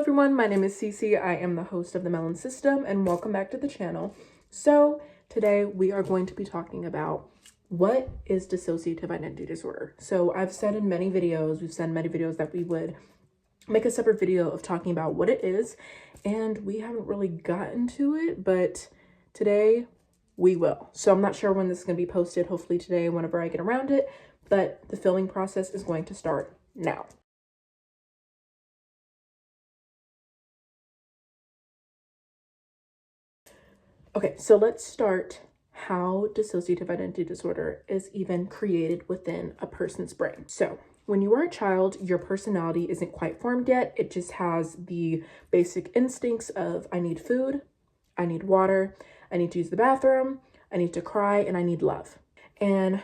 everyone, my name is Cece. I am the host of the Melon System and welcome back to the channel. So today we are going to be talking about what is dissociative identity disorder. So I've said in many videos, we've said in many videos that we would make a separate video of talking about what it is, and we haven't really gotten to it, but today we will. So I'm not sure when this is going to be posted, hopefully today whenever I get around it, but the filming process is going to start now. Okay, so let's start how dissociative identity disorder is even created within a person's brain. So when you are a child, your personality isn't quite formed yet. It just has the basic instincts of I need food, I need water, I need to use the bathroom, I need to cry, and I need love. And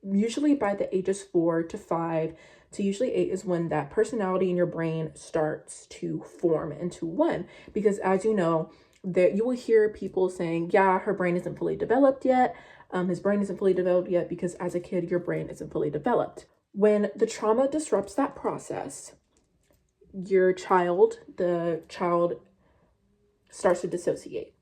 usually by the ages 4 to 5 to usually 8 is when that personality in your brain starts to form into one. Because as you know, that you will hear people saying, yeah, her brain isn't fully developed yet. His brain isn't fully developed yet because as a kid, your brain isn't fully developed. When the trauma disrupts that process, the child starts to dissociate.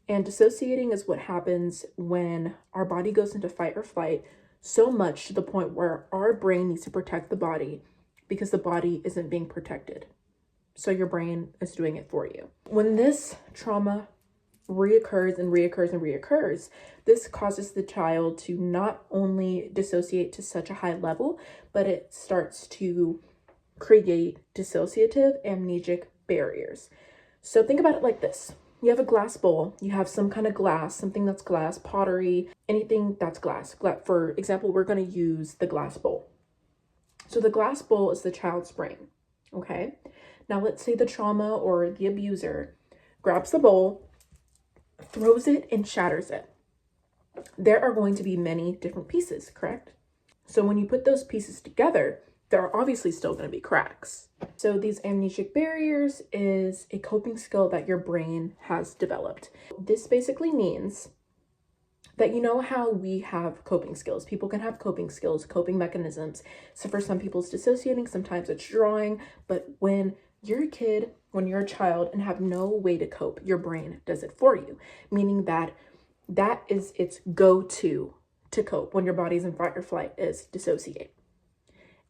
And dissociating is what happens when our body goes into fight or flight so much to the point where our brain needs to protect the body because the body isn't being protected. So your brain is doing it for you. When this trauma reoccurs and reoccurs and reoccurs, this causes the child to not only dissociate to such a high level, but it starts to create dissociative amnesic barriers. So think about it like this. You have a glass bowl, you have some kind of glass, something that's glass, pottery, anything that's glass. For example, we're going to use the glass bowl. So the glass bowl is the child's brain, okay? Now let's say the trauma or the abuser grabs the bowl, throws it, and shatters it. There are going to be many different pieces, correct? So when you put those pieces together, there are obviously still going to be cracks. So these amnesic barriers is a coping skill that your brain has developed. This basically means that you know how we have coping skills. People can have coping skills, coping mechanisms. So for some people it's dissociating, sometimes it's drawing, but when you're a kid, when you're a child and have no way to cope, your brain does it for you, meaning that is its go-to to cope when your body's in fight or flight is dissociate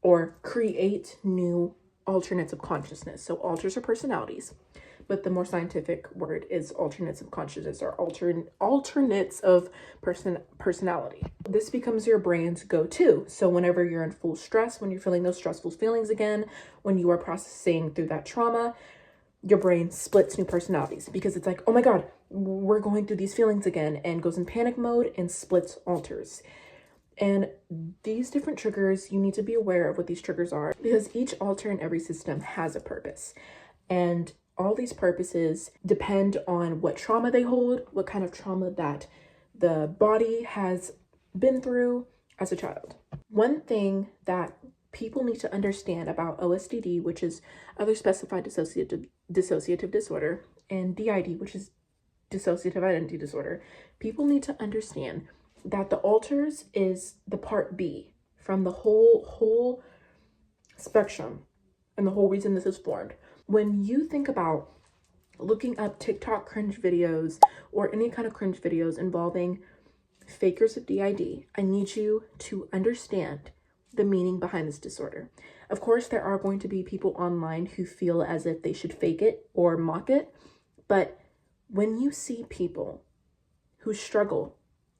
or create new alternates of consciousness. So alters are personalities, but the more scientific word is alternates of consciousness or alternates of personality. This becomes your brain's go-to. So whenever you're in full stress, when you're feeling those stressful feelings again, when you are processing through that trauma, your brain splits new personalities because it's like, oh my God, we're going through these feelings again, and goes in panic mode and splits alters. And these different triggers, you need to be aware of what these triggers are because each alter in every system has a purpose. And all these purposes depend on what trauma they hold, what kind of trauma that the body has been through as a child. One thing that people need to understand about OSDD, which is other specified dissociative disorder, and DID, which is dissociative identity disorder, people need to understand that the alters is the part B from the whole spectrum and the whole reason this is formed. When you think about looking up TikTok cringe videos or any kind of cringe videos involving fakers of DID, I need you to understand the meaning behind this disorder. Of course, there are going to be people online who feel as if they should fake it or mock it, but when you see people who struggle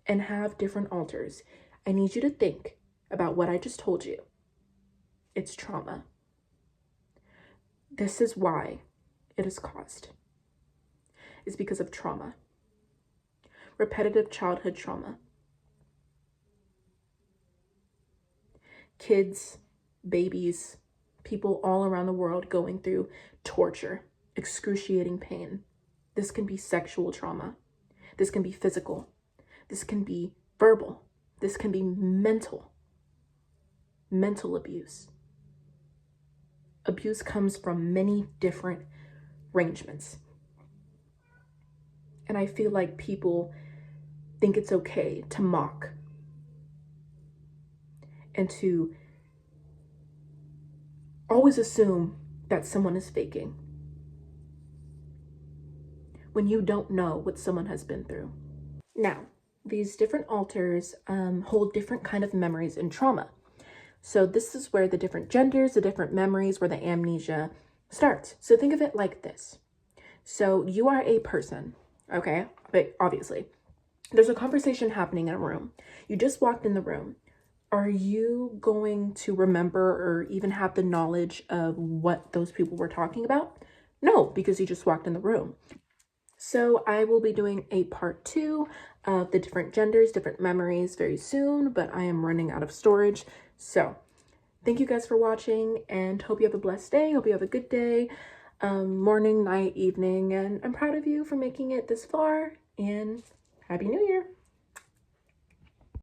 and have different alters, I need you to think about what I just told you. It's trauma. This is why it is caused. It's because of trauma. Repetitive childhood trauma. Kids, babies, people all around the world going through torture, excruciating pain. This can be sexual trauma. This can be physical. This can be verbal. This can be mental abuse. Abuse comes from many different arrangements. And I feel like people think it's okay to mock and to always assume that someone is faking, when you don't know what someone has been through. Now, these different alters hold different kind of memories and trauma. So this is where the different genders, the different memories, where the amnesia starts. So think of it like this. So you are a person, okay? But obviously, there's a conversation happening in a room. You just walked in the room. Are you going to remember or even have the knowledge of what those people were talking about? No, because you just walked in the room. So I will be doing a part 2 of the different genders, different memories very soon, but I am running out of storage. So thank you guys for watching, and hope you have a blessed day. Hope you have a good day, morning, night, evening, and I'm proud of you for making it this far, and Happy New Year.